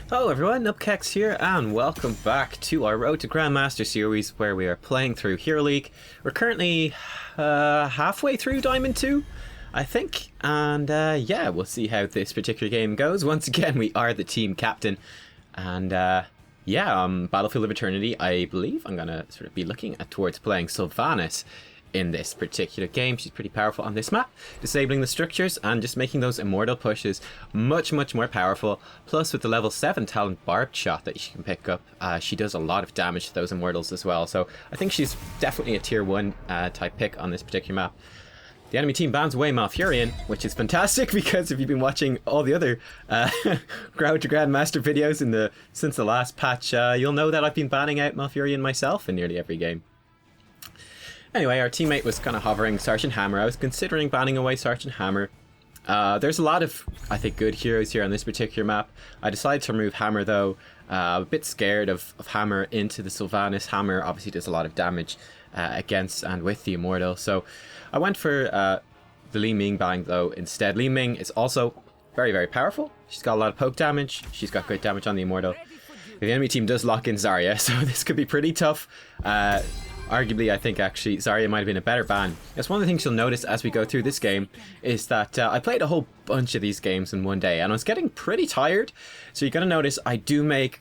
Hello everyone, Nubkeks here, and welcome back to our Road to Grandmaster series, where we are playing through Hero League. We're currently halfway through Diamond 2, I think, and yeah, we'll see how this particular game goes. Once again, we are the team captain, and yeah, Battlefield of Eternity, I believe I'm going to sort of be looking towards playing Sylvanas in this particular game. She's pretty powerful on this map, disabling the structures and just making those immortal pushes much more powerful. Plus with the level 7 talent barbed shot that she can pick up, she does a lot of damage to those immortals as well. So I think she's definitely a tier 1 type pick on this particular map. The enemy team bans away Malfurion, which is fantastic because if you've been watching all the other Road to Grandmaster videos since the last patch, you'll know that I've been banning out Malfurion myself in nearly every game. Anyway, our teammate was kind of hovering Sergeant Hammer. I was considering banning away Sergeant Hammer. There's a lot of, I think, good heroes here on this particular map. I decided to remove Hammer though. A bit scared of Hammer into the Sylvanas. Hammer obviously does a lot of damage against and with the Immortal. So I went for the Li Ming bang though instead. Li Ming is also very powerful. She's got a lot of poke damage. She's got good damage on the Immortal. The enemy team does lock in Zarya, so this could be pretty tough. Arguably, I think actually Zarya might have been a better ban. That's one of the things you'll notice as we go through this game, is that I played a whole bunch of these games in one day and I was getting pretty tired. So you're going to notice I do make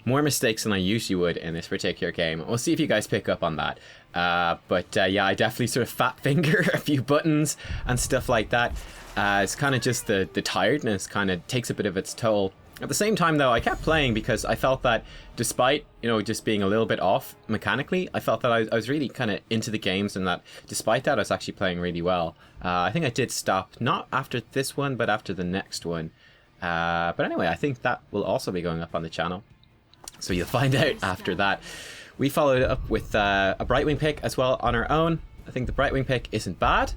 more mistakes than I usually would in this particular game. We'll see if you guys pick up on that. But yeah, I definitely sort of fat finger a few buttons and stuff like that. It's kind of just the tiredness kind of takes a bit of its toll. At the same time though, I kept playing because I felt that despite, you know, just being a little bit off mechanically, I felt that I was really kind of into the games, and that despite that I was actually playing really well. I think I did stop, not after this one, but after the next one. But anyway, I think that will also be going up on the channel, so you'll find out after that. We followed it up with a Brightwing pick as well on our own. I think the Brightwing pick isn't bad.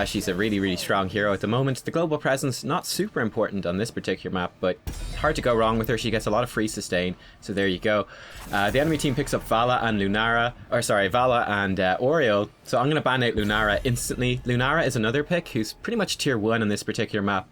She's a really strong hero at the moment. The global presence, not super important on this particular map, but hard to go wrong with her. She gets a lot of free sustain, so there you go. The enemy team picks up Vala and Vala and Oriole, so I'm going to ban out Lunara instantly. Lunara is another pick who's pretty much tier 1 on this particular map.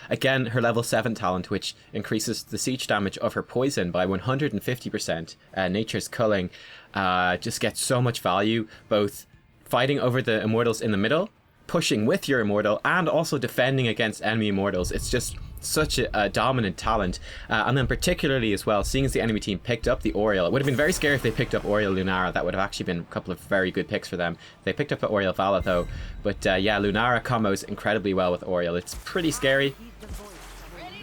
Again, her level 7 talent, which increases the siege damage of her poison by 150%. Nature's Culling just gets so much value, both fighting over the immortals in the middle, pushing with your immortal, and also defending against enemy immortals. It's just such a dominant talent. And then particularly as well, seeing as the enemy team picked up the Oriole, it would have been very scary if they picked up Oriole Lunara. That would have actually been a couple of very good picks for them. They picked up the Oriole Vala though, but yeah, Lunara combos incredibly well with Oriole. It's pretty scary.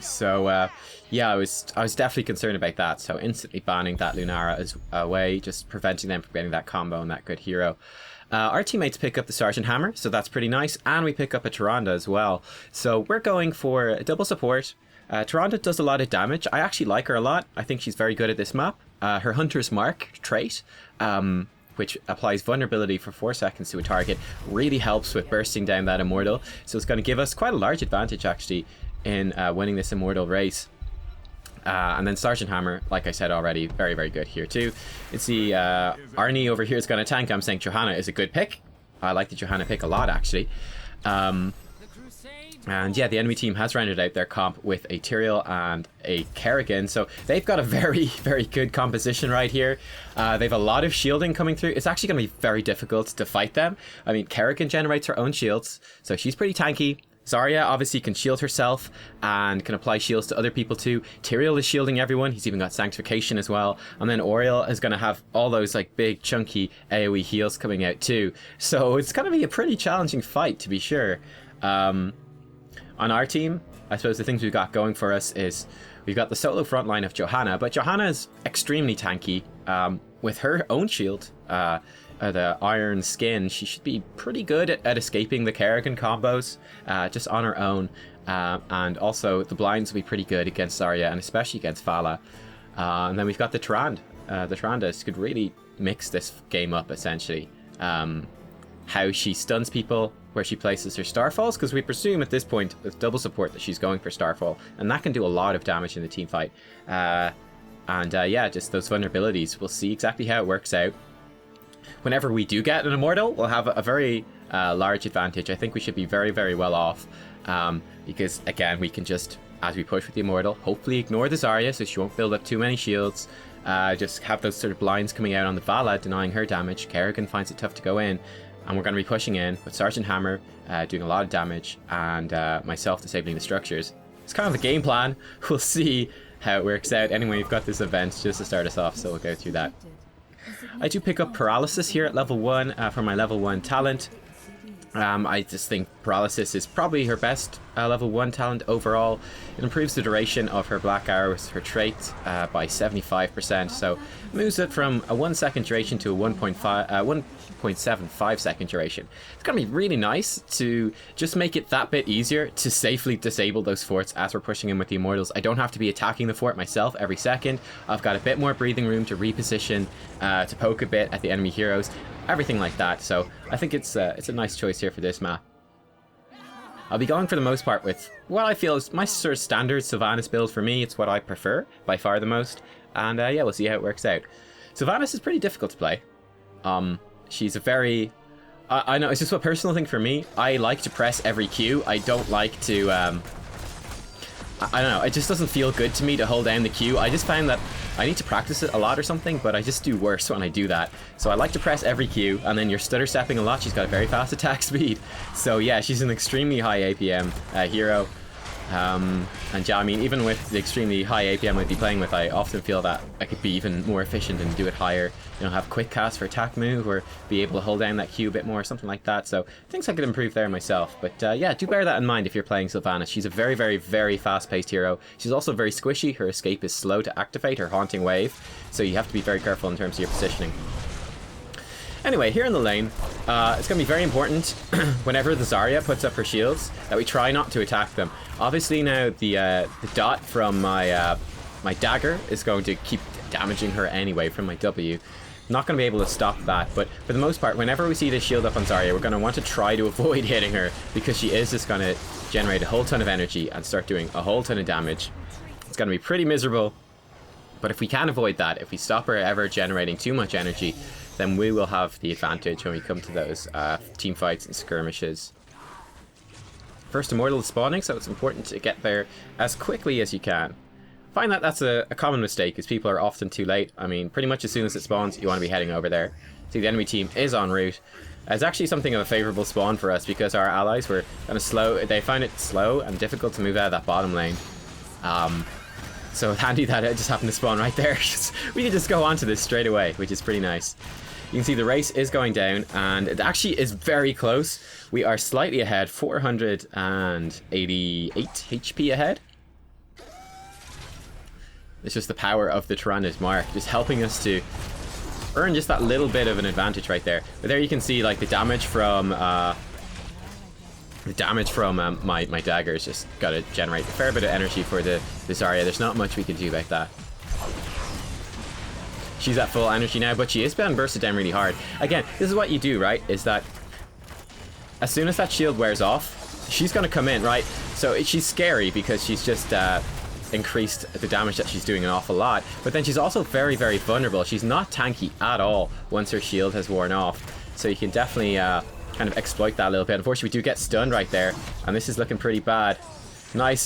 So yeah, I was definitely concerned about that, so instantly banning that Lunara away, just preventing them from getting that combo and that good hero. Our teammates pick up the Sergeant Hammer, so that's pretty nice, and we pick up a Tyrande as well. So we're going for a double support. Tyrande does a lot of damage. I actually like her a lot. I think she's very good at this map. Her Hunter's Mark trait, which applies vulnerability for 4 seconds to a target, really helps with bursting down that Immortal. So it's going to give us quite a large advantage actually in winning this Immortal race. And then Sergeant Hammer, like I said already, very good here too. It's the Arnie over here is going to tank. I'm saying Johanna is a good pick. I like the Johanna pick a lot actually. And yeah, the enemy team has rounded out their comp with a Tyrael and a Kerrigan, so they've got a very good composition right here. They have a lot of shielding coming through. It's actually going to be very difficult to fight them. I mean, Kerrigan generates her own shields, so she's pretty tanky. Zarya obviously can shield herself and can apply shields to other people too. Tyrael is shielding everyone. He's even got Sanctification as well. And then Oriole is going to have all those like big chunky AoE heals coming out too. So it's going to be a pretty challenging fight to be sure. On our team, I suppose the things we've got going for us is we've got the solo front line of Johanna, but Johanna is extremely tanky. With her own shield, the Iron Skin, she should be pretty good at escaping the Kerrigan combos just on her own. And also the blinds will be pretty good against Zarya and especially against Vala. And then we've got the Tyrande. The Tyrande could really mix this game up essentially. How she stuns people, where she places her Starfalls, because we presume at this point with double support that she's going for Starfall, and that can do a lot of damage in the team fight. Yeah, just those vulnerabilities. We'll see exactly how it works out. Whenever we do get an Immortal, we'll have a very large advantage. I think we should be very well off, because again, we can just as we push with the immortal. Hopefully ignore the Zarya so she won't build up too many shields. Just have those sort of blinds coming out on the Vala, denying her damage. Kerrigan finds it tough to go in, and we're going to be pushing in with Sergeant Hammer doing a lot of damage, and myself disabling the structures. It's kind of the game plan. We'll see how it works out. Anyway, we've got this event just to start us off, so we'll go through that. I do pick up Paralysis here at level 1 for my level 1 talent. I just think Paralysis is probably her best level 1 talent overall. It improves the duration of her Black Arrows, her trait, by 75%, so moves it from a 1 second duration to a 1.75 second duration. It's going to be really nice to just make it that bit easier to safely disable those forts as we're pushing in with the Immortals. I don't have to be attacking the fort myself every second. I've got a bit more breathing room to reposition, to poke a bit at the enemy heroes, everything like that. So I think it's a nice choice here for this map. I'll be going for the most part with what I feel is my sort of standard Sylvanas build for me. It's what I prefer by far the most. And yeah, we'll see how it works out. Sylvanas is pretty difficult to play. She's a very... I know, it's just a personal thing for me. I like to press every Q. I don't like to... I don't know, it just doesn't feel good to me to hold down the Q. I just find that I need to practice it a lot or something, but I just do worse when I do that. So I like to press every Q, and then you're stutter stepping a lot. She's got a very fast attack speed. So yeah, she's an extremely high APM hero. And yeah, I mean, even with the extremely high APM I'd be playing with, I often feel that I could be even more efficient and do it higher. You know, have quick cast for attack move, or be able to hold down that Q a bit more, something like that. So things I could improve there myself. But yeah, do bear that in mind if you're playing Sylvanas. She's a very, very, very fast-paced hero. She's also very squishy. Her escape is slow to activate, her haunting wave. So you have to be very careful in terms of your positioning. Anyway, here in the lane, it's going to be very important whenever the Zarya puts up her shields that we try not to attack them. Obviously now the dot from my my dagger is going to keep damaging her anyway from my W. Not going to be able to stop that, but for the most part, whenever we see this shield up on Zarya, we're going to want to try to avoid hitting her, because she is just going to generate a whole ton of energy and start doing a whole ton of damage. It's going to be pretty miserable, but if we can avoid that, if we stop her ever generating too much energy, then we will have the advantage when we come to those team fights and skirmishes. First Immortal is spawning, so it's important to get there as quickly as you can. I find that that's a common mistake, because people are often too late. I mean, pretty much as soon as it spawns, you want to be heading over there. See, the enemy team is en route. It's actually something of a favourable spawn for us, because our allies were kind of slow. They find it slow and difficult to move out of that bottom lane. So it's handy that it just happened to spawn right there. We can just go on to this straight away, which is pretty nice. You can see the race is going down, and it actually is very close. We are slightly ahead, 488 HP ahead. It's just the power of the Tyranna's Mark, just helping us to earn just that little bit of an advantage right there. But there you can see, like, the damage from my daggers just got to generate a fair bit of energy for the Zarya. There's not much we can do about that. She's at full energy now, but she is being bursted down really hard. Again, this is what you do, right? Is that as soon as that shield wears off, she's going to come in, right? So she's scary because she's just increased the damage that she's doing an awful lot. But then she's also very, very vulnerable. She's not tanky at all once her shield has worn off. So you can definitely kind of exploit that a little bit. Unfortunately, we do get stunned right there, and this is looking pretty bad. Nice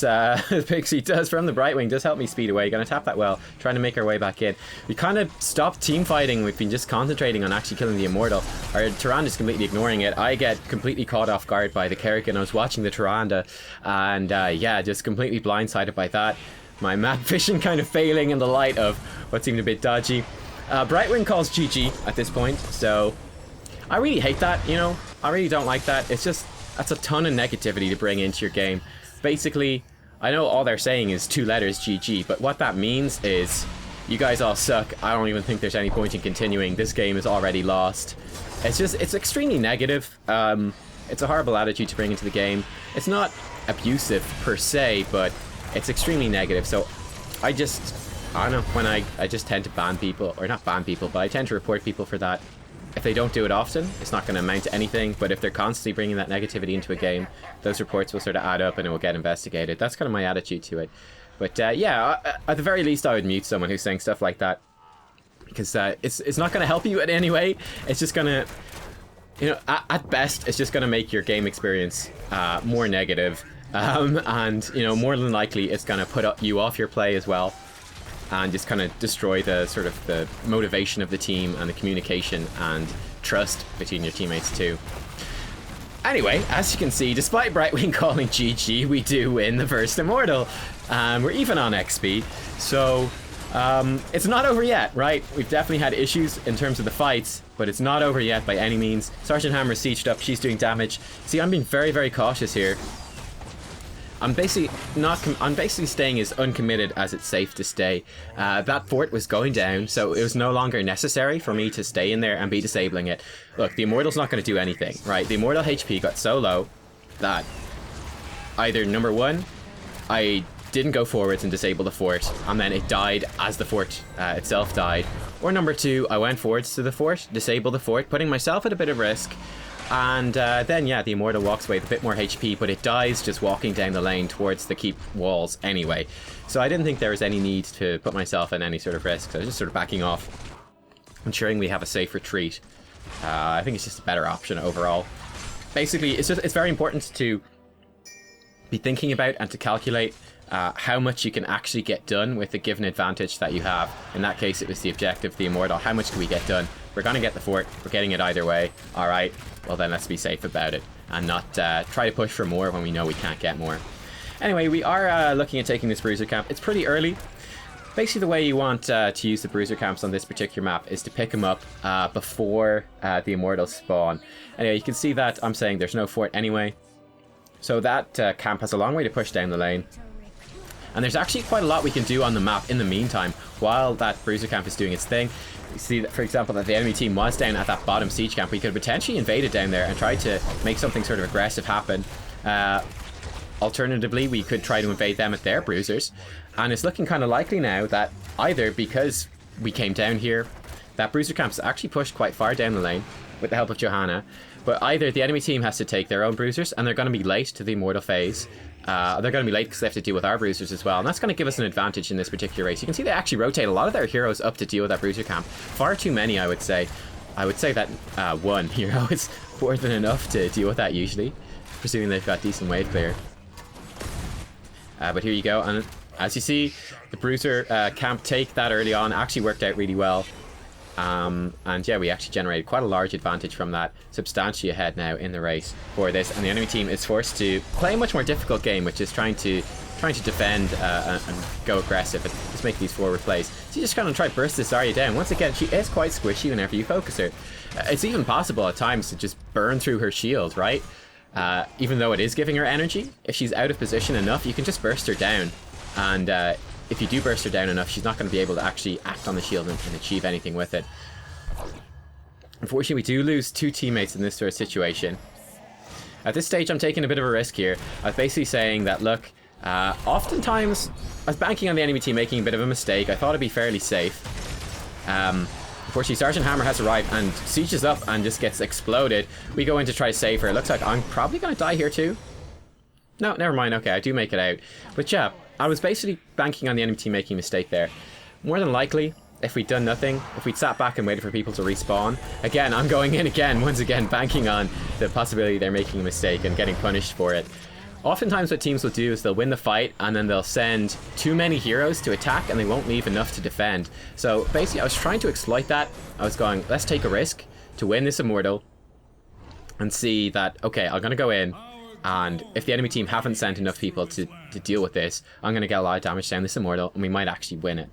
Pixie does from the Brightwing, does help me speed away. Gonna tap that well, trying to make our way back in. We kind of stopped team fighting. We've been just concentrating on actually killing the Immortal. Our Tyrande is completely ignoring it. I get completely caught off guard by the Kerrigan. I was watching the Tyrande, and yeah, just completely blindsided by that. My map vision kind of failing in the light of what seemed a bit dodgy. Brightwing calls GG at this point, so I really hate that, you know. I really don't like that. It's just, that's a ton of negativity to bring into your game. Basically, I know all they're saying is 2 letters GG, but what that means is you guys all suck. I don't even think there's any point in continuing. This game is already lost. It's just, it's extremely negative. It's a horrible attitude to bring into the game. It's not abusive per se, but it's extremely negative. So I don't know, when I just tend to ban people, or not ban people, but I tend to report people for that. If they don't do it often, it's not going to amount to anything, but if they're constantly bringing that negativity into a game, those reports will sort of add up and it will get investigated. That's kind of my attitude to it. But yeah, at the very least, I would mute someone who's saying stuff like that, because it's not going to help you in any way. It's just going to, you know, at best, it's just going to make your game experience more negative, And, you know, more than likely it's going to put you off your play as well, and just kind of destroy the sort of the motivation of the team and the communication and trust between your teammates too. Anyway, as you can see, despite Brightwing calling GG, we do win the first Immortal. We're even on XP, so it's not over yet, right? We've definitely had issues in terms of the fights, but it's not over yet by any means. Sergeant Hammer is sieged up, she's doing damage. See, I'm being very, very cautious here. I'm basically staying as uncommitted as it's safe to stay. That fort was going down, so it was no longer necessary for me to stay in there and be disabling it. Look, the Immortal's not going to do anything, right? The Immortal HP got so low that either, number one, I didn't go forwards and disable the fort, and then it died as the fort itself died. Or number two, I went forwards to the fort, disabled the fort, putting myself at a bit of risk. And then, yeah, the Immortal walks away with a bit more HP, but it dies just walking down the lane towards the keep walls anyway. So I didn't think there was any need to put myself in any sort of risk. So I was just sort of backing off, ensuring we have a safe retreat. I think it's just a better option overall. Basically, it's very important to be thinking about and to calculate how much you can actually get done with the given advantage that you have. In that case, it was the objective, the Immortal. How much can we get done? We're going to get the fort. We're getting it either way. All right. Well, then let's be safe about it and not try to push for more when we know we can't get more. Anyway, we are looking at taking this bruiser camp. It's pretty early. Basically, the way you want to use the bruiser camps on this particular map is to pick them up before the Immortals spawn. Anyway, you can see that I'm saying there's no fort anyway. So that camp has a long way to push down the lane. And there's actually quite a lot we can do on the map in the meantime while that bruiser camp is doing its thing. You see that, for example, that the enemy team was down at that bottom siege camp. We could potentially invade it down there and try to make something sort of aggressive happen. Alternatively, we could try to invade them at their bruisers. And it's looking kind of likely now that either because we came down here, that bruiser camp's actually pushed quite far down the lane with the help of Johanna, but either the enemy team has to take their own bruisers and they're going to be late to the Immortal phase. They're going to be late because they have to deal with our bruisers as well, and that's going to give us an advantage in this particular race. You can see they actually rotate a lot of their heroes up to deal with that bruiser camp. Far too many, I would say. I would say that one hero is more than enough to deal with that usually, presuming they've got decent wave clear. But here you go, and as you see, the bruiser camp take that early on actually worked out really well. And yeah, we actually generated quite a large advantage from that, substantially ahead now in the race for this, and the enemy team is forced to play a much more difficult game, which is trying to defend and go aggressive and just make these forward plays. So you just kind of try to burst this Zarya down. Once again, she is quite squishy whenever you focus her. It's even possible at times to just burn through her shield, right? Even though it is giving her energy, if she's out of position enough, you can just burst her down, and if you do burst her down enough, she's not going to be able to actually act on the shield and achieve anything with it. Unfortunately, we do lose two teammates in this sort of situation. At this stage, I'm taking a bit of a risk here. I was basically saying that, look, oftentimes, I was banking on the enemy team making a bit of a mistake. I thought it'd be fairly safe. Unfortunately, Sergeant Hammer has arrived and sieges up and just gets exploded. We go in to try to save her. It looks like I'm probably going to die here too. No, never mind. Okay, I do make it out. But yeah, I was basically banking on the enemy team making a mistake there. More than likely, if we'd done nothing, if we'd sat back and waited for people to respawn, again, I'm going in again, once again, banking on the possibility they're making a mistake and getting punished for it. Oftentimes what teams will do is they'll win the fight and then they'll send too many heroes to attack and they won't leave enough to defend. So basically I was trying to exploit that. I was going, let's take a risk to win this Immortal and see that, okay, I'm going to go in, and if the enemy team haven't sent enough people to deal with this, I'm going to get a lot of damage down this Immortal and we might actually win it.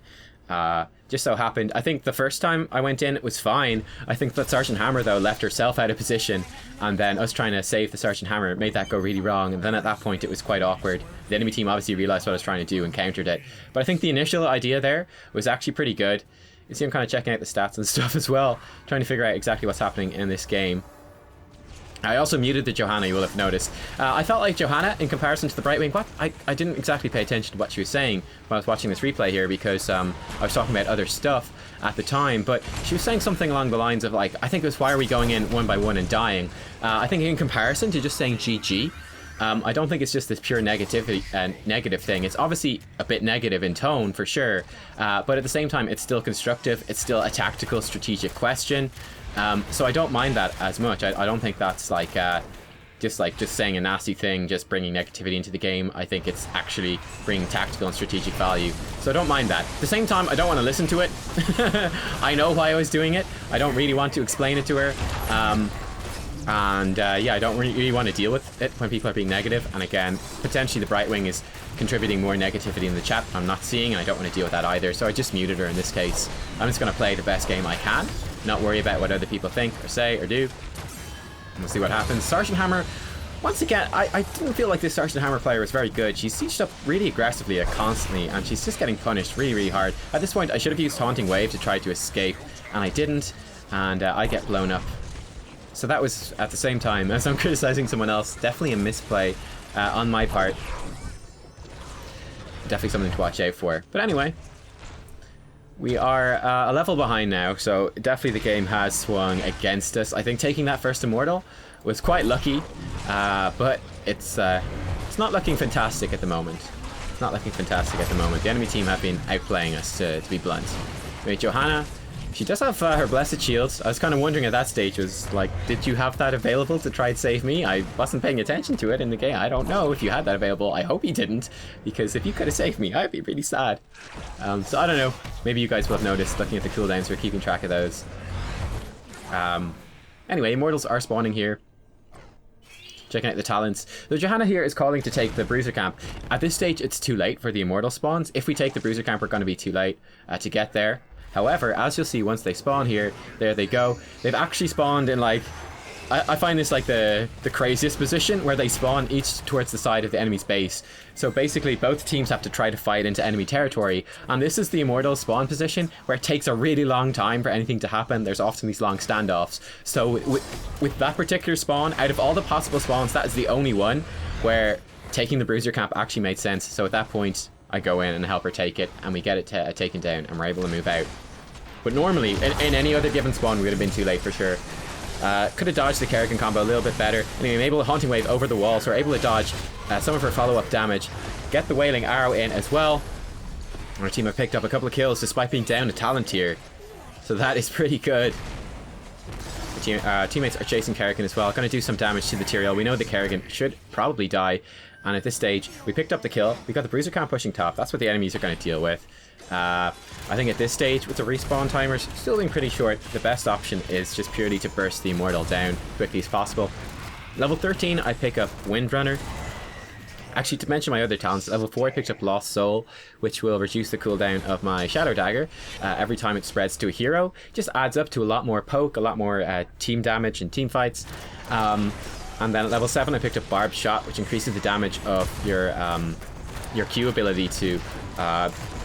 Just so happened, I think the first time I went in it was fine. I think that Sergeant Hammer though left herself out of position, and then us trying to save the Sergeant Hammer made that go really wrong, and then at that point it was quite awkward. The enemy team obviously realized what I was trying to do and countered it, but I think the initial idea there was actually pretty good. You see I'm kind of checking out the stats and stuff as well, trying to figure out exactly what's happening in this game. I also muted the Johanna, you will have noticed. I felt like Johanna, in comparison to the Brightwing, I didn't exactly pay attention to what she was saying when I was watching this replay here, because I was talking about other stuff at the time, but she was saying something along the lines of, like, I think it was, why are we going in one by one and dying? I think in comparison to just saying GG, I don't think it's just this pure negative thing. It's obviously a bit negative in tone, for sure, but at the same time, it's still constructive. It's still a tactical, strategic question. So I don't mind that as much. I don't think that's like just saying a nasty thing, just bringing negativity into the game. I think it's actually bringing tactical and strategic value. So I don't mind that. At the same time, I don't want to listen to it. I know why I was doing it. I don't really want to explain it to her. Yeah, I don't really want to deal with it when people are being negative. And again, potentially the Brightwing is contributing more negativity in the chat I'm not seeing, and I don't want to deal with that either. So I just muted her in this case. I'm just going to play the best game I can, not worry about what other people think or say or do. We'll see what happens. Sergeant Hammer, once again, I didn't feel like this Sergeant Hammer player was very good. She's sieged up really aggressively constantly, and she's just getting punished really, really hard. At this point, I should have used Haunting Wave to try to escape, and I didn't, and I get blown up. So that was, at the same time as I'm criticizing someone else, definitely a misplay on my part. Definitely something to watch out for. But anyway, we are a level behind now, so definitely the game has swung against us. I think taking that first Immortal was quite lucky, but it's not looking fantastic at the moment. It's not looking fantastic at the moment. The enemy team have been outplaying us, to be blunt. Wait, Johanna, she does have her Blessed Shields. I was kind of wondering at that stage, was like, did you have that available to try and save me? I wasn't paying attention to it in the game. I don't know if you had that available. I hope you didn't, because if you could have saved me, I'd be really sad. So I don't know. Maybe you guys will have noticed, looking at the cooldowns, we're keeping track of those. Anyway, Immortals are spawning here. Checking out the talents. So Johanna here is calling to take the Bruiser Camp. At this stage, it's too late for the Immortal spawns. If we take the Bruiser Camp, we're going to be too late to get there. However, as you'll see, once they spawn here, there they go. They've actually spawned in, like, I find this like the craziest position, where they spawn each towards the side of the enemy's base. So basically both teams have to try to fight into enemy territory, and this is the Immortal spawn position where it takes a really long time for anything to happen. There's often these long standoffs. So with that particular spawn, out of all the possible spawns, that is the only one where taking the Bruiser Camp actually made sense. So at that point, I go in and help her take it, and we get it taken down, and we're able to move out. But normally, in any other given spawn, we would have been too late for sure. Could have dodged the Kerrigan combo a little bit better. Anyway, I'm able to Haunting Wave over the wall, so we're able to dodge some of her follow-up damage. Get the Wailing Arrow in as well. Our team have picked up a couple of kills despite being down a talent tier. So that is pretty good. Teammates are chasing Kerrigan as well. Going to do some damage to the Tyrael. We know the Kerrigan should probably die. And at this stage, we picked up the kill. We got the Bruiser Camp pushing top. That's what the enemies are going to deal with. I think at this stage, with the respawn timers still being pretty short, the best option is just purely to burst the Immortal down quickly as possible. Level 13, I pick up Windrunner. Actually, to mention my other talents, level 4 I picked up Lost Soul, which will reduce the cooldown of my Shadow Dagger every time it spreads to a hero. Just adds up to a lot more poke, a lot more team damage in team fights. And then at level 7 I picked up Barbed Shot, which increases the damage of your Q ability to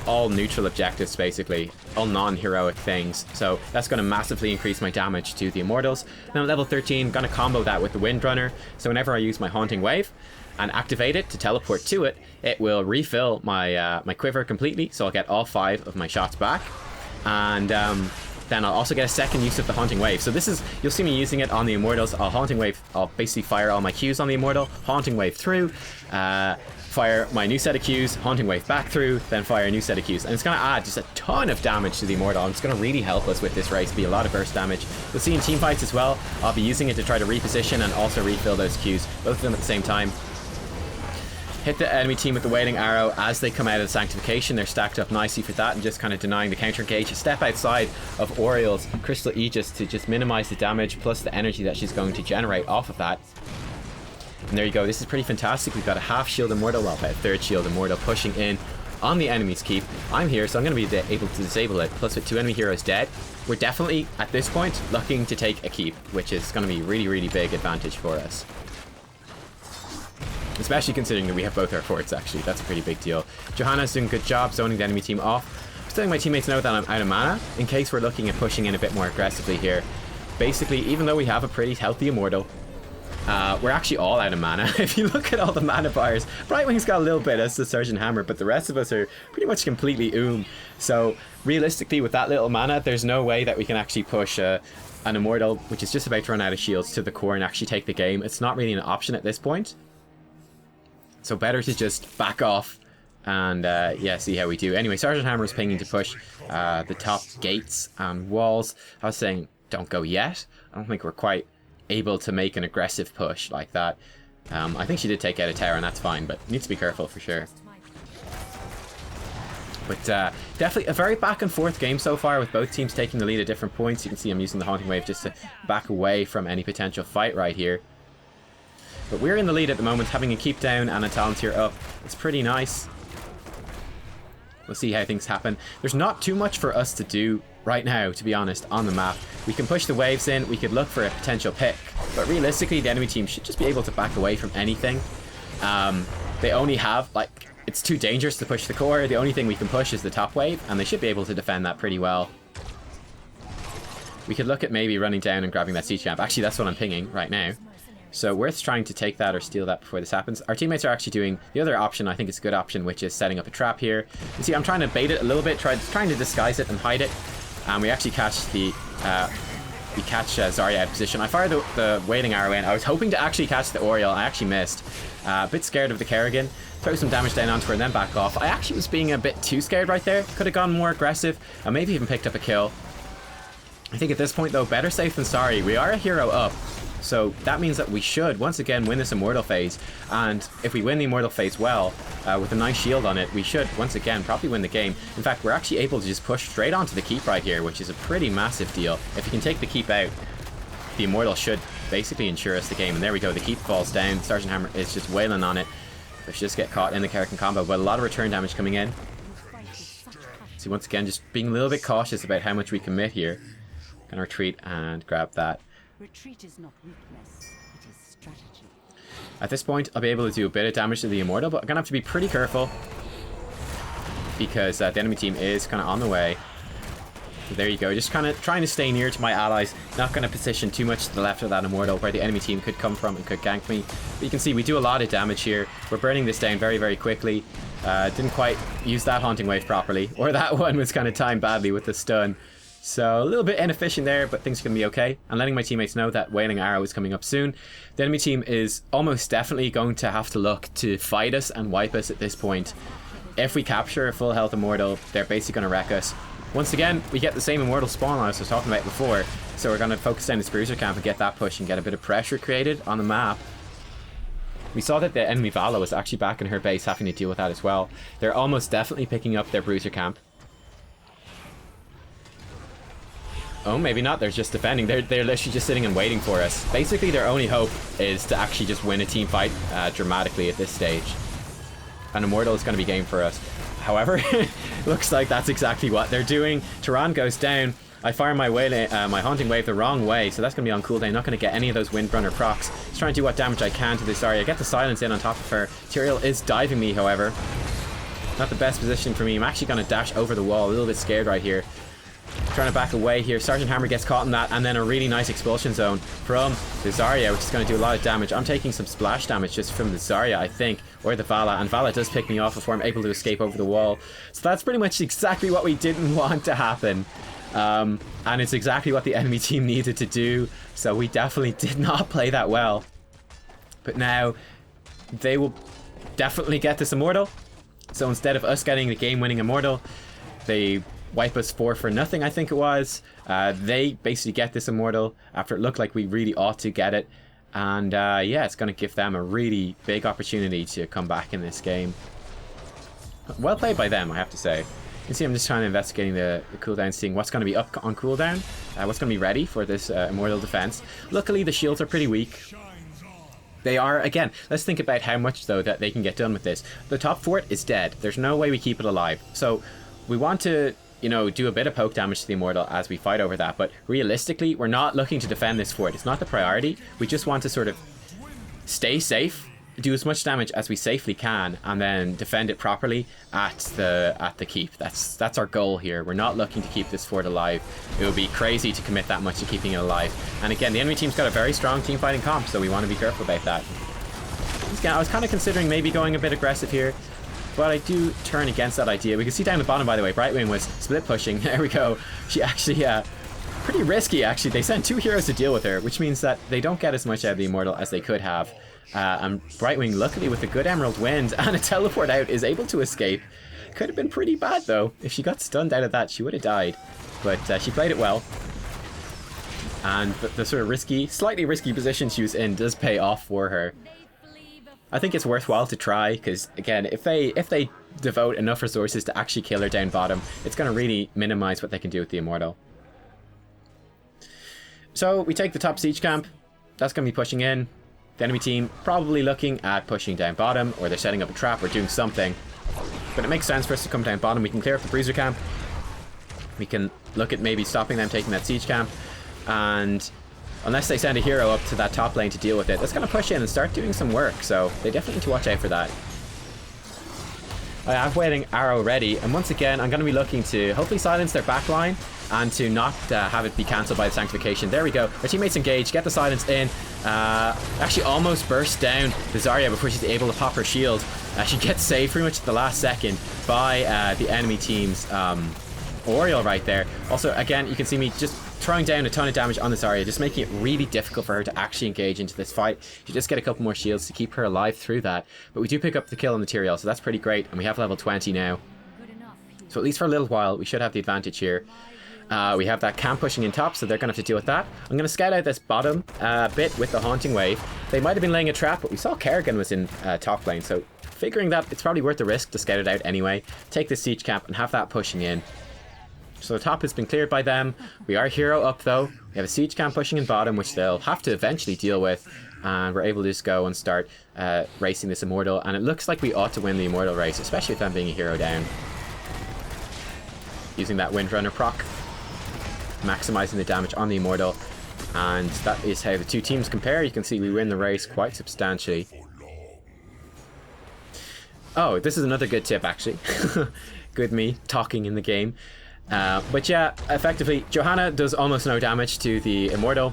all neutral objectives, basically. All non-heroic things. So that's going to massively increase my damage to the Immortals. Now at level 13, I'm going to combo that with the Windrunner. So whenever I use my Haunting Wave and activate it to teleport to it, it will refill my my quiver completely. So I'll get all 5 of my shots back. And then I'll also get a second use of the Haunting Wave. So this is, you'll see me using it on the Immortals. I'll Haunting Wave, I'll basically fire all my Qs on the Immortal, Haunting Wave through, fire my new set of Qs, Haunting Wave back through, then fire a new set of Qs. And it's going to add just a ton of damage to the Immortal, and it's going to really help us with this race, be a lot of burst damage. You'll see in team fights as well, I'll be using it to try to reposition and also refill those Qs, both of them at the same time. Hit the enemy team with the Wailing Arrow as they come out of the Sanctification. They're stacked up nicely for that and just kind of denying the counter engage. A step outside of Oriel's Crystal Aegis to just minimize the damage plus the energy that she's going to generate off of that. And there you go. This is pretty fantastic. We've got a half shield Immortal, well, about a third shield Immortal pushing in on the enemy's keep. I'm here, so I'm going to be able to disable it. Plus with 2 enemy heroes dead, we're definitely, at this point, looking to take a keep, which is going to be really, really big advantage for us. Especially considering that we have both our forts, actually. That's a pretty big deal. Johanna's doing a good job zoning the enemy team off. Just letting my teammates know that I'm out of mana, in case we're looking at pushing in a bit more aggressively here. Basically, even though we have a pretty healthy Immortal, we're actually all out of mana. If you look at all the mana bars, Brightwing's got a little bit as the Sergeant Hammer, but the rest of us are pretty much completely So realistically, with that little mana, there's no way that we can actually push an Immortal, which is just about to run out of shields, to the core and actually take the game. It's not really an option at this point. So better to just back off and yeah, see how we do. Anyway, Sergeant Hammer is pinging to push the top gates and walls. I was saying, don't go yet. I don't think we're quite able to make an aggressive push like that. I think she did take out a tower, and that's fine, but needs to be careful for sure. But definitely a very back and forth game so far, with both teams taking the lead at different points. You can see I'm using the Haunting Wave just to back away from any potential fight right here. But we're in the lead at the moment, having a keep down and a Talontier up. It's pretty nice. We'll see how things happen. There's not too much for us to do right now, to be honest, on the map. We can push the waves in, we could look for a potential pick, but realistically the enemy team should just be able to back away from anything. They only have, like, it's too dangerous to push the core. The only thing we can push is the top wave, and they should be able to defend that pretty well. We could look at maybe running down and grabbing that siege camp. Actually, that's what I'm pinging right now. So worth trying to take that or steal that before this happens. Our teammates are actually doing the other option. I think it's a good option, which is setting up a trap here. You see, I'm trying to bait it a little bit, trying to disguise it and hide it. And we actually catch the Zarya out of position. I fired the wailing arrow in. I was hoping to actually catch the Oriole. I actually missed. A bit scared of the Kerrigan. Throw some damage down onto her and then back off. I actually was being a bit too scared right there. Could have gone more aggressive and maybe even picked up a kill. I think at this point though, better safe than sorry. We are a hero up. So that means that we should once again win this immortal phase. And if we win the immortal phase well, with a nice shield on it, we should once again probably win the game. In fact, we're actually able to just push straight onto the keep right here, which is a pretty massive deal. If you can take the keep out, the immortal should basically ensure us the game. And there we go, the keep falls down. Sergeant Hammer is just wailing on it. They should just get caught in the Kerrigan combo, but a lot of return damage coming in. So once again, just being a little bit cautious about how much we commit here. Gonna retreat and grab that. Retreat is not weakness, it is strategy. At this point, I'll be able to do a bit of damage to the immortal, but I'm gonna have to be pretty careful because the enemy team is kind of on the way. So there you go, just kind of trying to stay near to my allies, not going to position too much to the left of that immortal where the enemy team could come from and could gank me. But you can see we do a lot of damage here. We're burning this down very, very quickly. Didn't quite use that Haunting Wave properly, or that one was kind of timed badly with the stun. So a little bit inefficient there, but things are going to be okay. I'm letting my teammates know that Wailing Arrow is coming up soon. The enemy team is almost definitely going to have to look to fight us and wipe us at this point. If we capture a full health immortal, they're basically going to wreck us. Once again, we get the same immortal spawn I was talking about before, so we're going to focus down this bruiser camp and get that push and get a bit of pressure created on the map. We saw that the enemy Vala was actually back in her base having to deal with that as well. They're almost definitely picking up their bruiser camp. Oh, maybe not. They're just defending. They're literally just sitting and waiting for us. Basically, their only hope is to actually just win a team fight dramatically at this stage. An immortal is going to be game for us. However, looks like that's exactly what they're doing. Tehran goes down. I fire my Haunting Wave the wrong way, so that's going to be on cooldown. Not going to get any of those Windrunner procs. Just trying to do what damage I can to this Zarya. I get the silence in on top of her. Tyrael is diving me, however. Not the best position for me. I'm actually going to dash over the wall. A little bit scared right here. Trying to back away here. Sergeant Hammer gets caught in that, and then a really nice expulsion zone from the Zarya, which is going to do a lot of damage. I'm taking some splash damage just from the Zarya, I think, or the Vala, and Vala does pick me off before I'm able to escape over the wall. So that's pretty much exactly what we didn't want to happen. And it's exactly what the enemy team needed to do, so we definitely did not play that well. But now, they will definitely get this immortal. So instead of us getting the game-winning immortal, they wipe us 4-0, I think it was. They basically get this immortal after it looked like we really ought to get it. And yeah, it's going to give them a really big opportunity to come back in this game. Well played by them, I have to say. You can see I'm just trying to investigating the cooldown, seeing what's going to be up on cooldown, what's going to be ready for this immortal defense. Luckily, the shields are pretty weak. They are, again, let's think about how much, though, that they can get done with this. The top fort is dead. There's no way we keep it alive. So we want to, you know, do a bit of poke damage to the immortal as we fight over that, but realistically, we're not looking to defend this fort. It's not the priority. We just want to sort of stay safe, do as much damage as we safely can, and then defend it properly at the keep. That's our goal here. We're not looking to keep this fort alive. It would be crazy to commit that much to keeping it alive. And again, the enemy team's got a very strong team fighting comp, so we want to be careful about that. I was kind of considering maybe going a bit aggressive here, but I do turn against that idea. We can see down the bottom, by the way, Brightwing was split pushing. There we go. She actually, pretty risky, actually. They sent 2 heroes to deal with her, which means that they don't get as much out of the immortal as they could have. And Brightwing, luckily with a good Emerald Wind and a teleport out, is able to escape. Could have been pretty bad, though. If she got stunned out of that, she would have died. But she played it well. And the sort of risky, slightly risky position she was in does pay off for her. I think it's worthwhile to try, because again, if they devote enough resources to actually kill her down bottom, it's going to really minimize what they can do with the immortal. So we take the top siege camp. That's going to be pushing in. The enemy team probably looking at pushing down bottom, or they're setting up a trap or doing something. But it makes sense for us to come down bottom. We can clear up the bruiser camp. We can look at maybe stopping them taking that siege camp. And unless they send a hero up to that top lane to deal with it, that's going to push in and start doing some work. So they definitely need to watch out for that. I have waiting arrow ready, and once again I'm going to be looking to hopefully silence their backline and to not have it be cancelled by the sanctification. There we go. Our teammates engage, get the silence in. Actually almost burst down the Zarya before she's able to pop her shield. She gets saved pretty much at the last second by the enemy team's Oriole right there. Also, again, you can see me just throwing down a ton of damage on this Zarya, just making it really difficult for her to actually engage into this fight. You just get a couple more shields to keep her alive through that. But we do pick up the kill on the Tyrael, so that's pretty great. And we have level 20 now. So at least for a little while, we should have the advantage here. We have that camp pushing in top, so they're going to have to deal with that. I'm going to scout out this bottom bit with the Haunting Wave. They might have been laying a trap, but we saw Kerrigan was in top lane, so figuring that it's probably worth the risk to scout it out anyway. Take the siege camp and have that pushing in. So the top has been cleared by them. We are hero up though. We have a siege camp pushing in bottom, which they'll have to eventually deal with. And we're able to just go and start racing this immortal. And it looks like we ought to win the immortal race, especially with them being a hero down. Using that Windrunner proc. Maximizing the damage on the immortal. And that is how the two teams compare. You can see we win the race quite substantially. Oh, this is another good tip actually. Good me talking in the game. But yeah, effectively, Johanna does almost no damage to the immortal.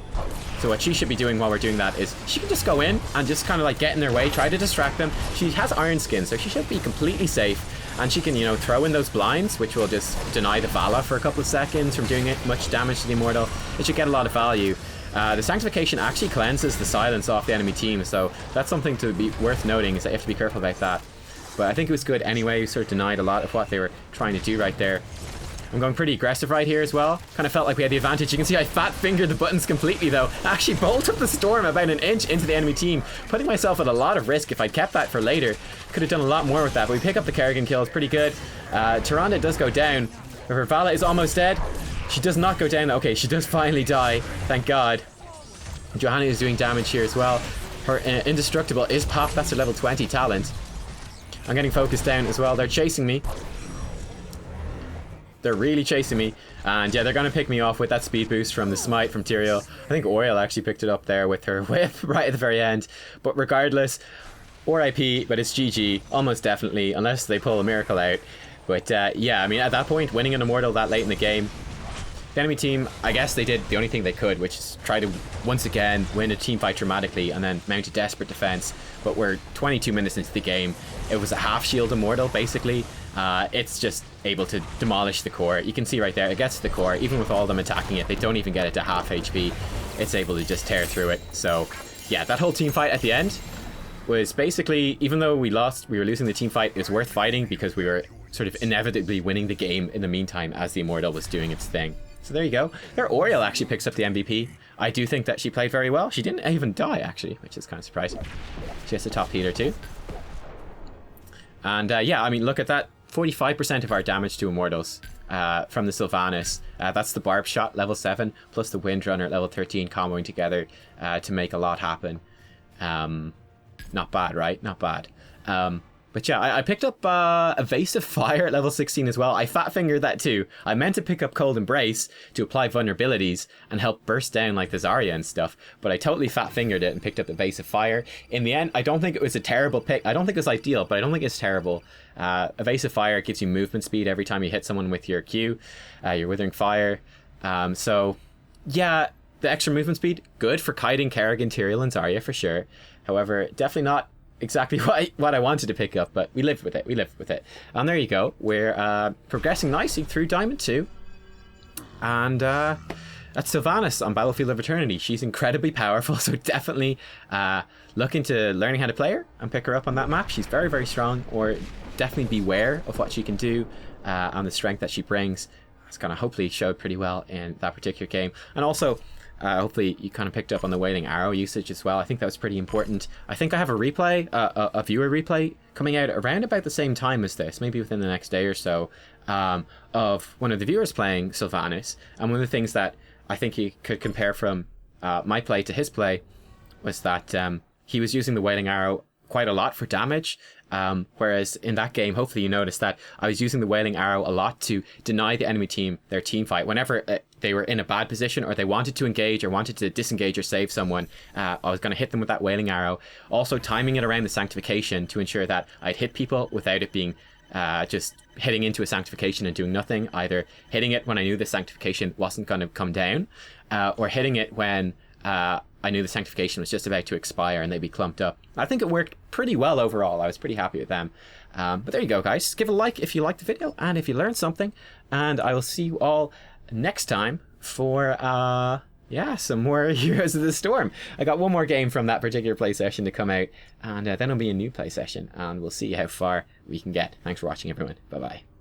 So what she should be doing while we're doing that is she can just go in and just kind of like get in their way, try to distract them. She has Iron Skin, so she should be completely safe. And she can, you know, throw in those blinds, which will just deny the Vala for a couple of seconds from doing much damage to the immortal. It should get a lot of value. The Sanctification actually cleanses the silence off the enemy team, so that's something to be worth noting, is that you have to be careful about that. But I think it was good anyway. We sort of denied a lot of what they were trying to do right there. I'm going pretty aggressive right here as well. Kind of felt like we had the advantage. You can see I fat fingered the buttons completely though. I actually bolt up the storm about an inch into the enemy team, putting myself at a lot of risk. If I'd kept that for later, could have done a lot more with that. But we pick up the Kerrigan kill. It's pretty good. Tyrande does go down. Her Vala is almost dead. She does not go down. Okay, she does finally die. Thank God. Johanna is doing damage here as well. Her indestructible is popped. That's her level 20 talent. I'm getting focused down as well. They're chasing me. They're really chasing me, and yeah, they're going to pick me off with that speed boost from the smite from Tyrael. I think Oriole actually picked it up there with her whip right at the very end, but regardless, RIP, but it's GG, almost definitely, unless they pull a miracle out. But yeah, I mean, at that point, winning an immortal that late in the game, the enemy team, I guess they did the only thing they could, which is try to once again win a team fight dramatically and then mount a desperate defense. But we're 22 minutes into the game. It was a half shield immortal basically. It's just able to demolish the core. You can see right there, it gets to the core. Even with all of them attacking it, they don't even get it to half HP. It's able to just tear through it. So yeah, that whole team fight at the end was basically, even though we lost, we were losing the team fight, it was worth fighting because we were sort of inevitably winning the game in the meantime as the immortal was doing its thing. So there you go. There, Oriole actually picks up the MVP. I do think that she played very well. She didn't even die, actually, which is kind of surprising. She has a top healer, too. And yeah, I mean, look at that. 45% of our damage to immortals from the Sylvanas. That's the Barb Shot, level 7, plus the Windrunner, level 13, comboing together to make a lot happen. Not bad, right? Not bad. But yeah, I picked up Evasive Fire at level 16 as well. I fat fingered that too. I meant to pick up Cold Embrace to apply vulnerabilities and help burst down like the Zarya and stuff, but I totally fat fingered it and picked up Evasive Fire. In the end, I don't think it was a terrible pick. I don't think it's ideal, but I don't think it's terrible. Evasive Fire gives you movement speed every time you hit someone with your Q, your Withering Fire. So yeah, the extra movement speed, good for kiting Kerrigan, Tyrael, and Zarya for sure. However, definitely not exactly what I wanted to pick up, but we lived with it. We lived with it. And there you go. We're progressing nicely through Diamond 2. And that's Sylvanas on Battlefield of Eternity. She's incredibly powerful, so definitely look into learning how to play her and pick her up on that map. She's very, very strong, or definitely beware of what she can do and the strength that she brings. It's going to hopefully show pretty well in that particular game. And also, Hopefully you kind of picked up on the wailing arrow usage as well. I think that was pretty important. I think I have a replay, a viewer replay coming out around about the same time as this, maybe within the next day or so, of one of the viewers playing Sylvanas. And one of the things that I think you could compare from my play to his play was that he was using the wailing arrow quite a lot for damage, whereas in that game, hopefully you noticed that I was using the wailing arrow a lot to deny the enemy team their team fight. Whenever they were in a bad position, or they wanted to engage or wanted to disengage or save someone, I was going to hit them with that wailing arrow. Also timing it around the sanctification to ensure that I'd hit people without it being just hitting into a sanctification and doing nothing. Either hitting it when I knew the sanctification wasn't going to come down, or hitting it when I knew the sanctification was just about to expire and they'd be clumped up. I think it worked pretty well overall. I was pretty happy with them. But there you go, guys. Give a like if you liked the video and if you learned something. And I will see you all next time for, some more Heroes of the Storm. I got one more game from that particular play session to come out. And then it'll be a new play session. And we'll see how far we can get. Thanks for watching, everyone. Bye-bye.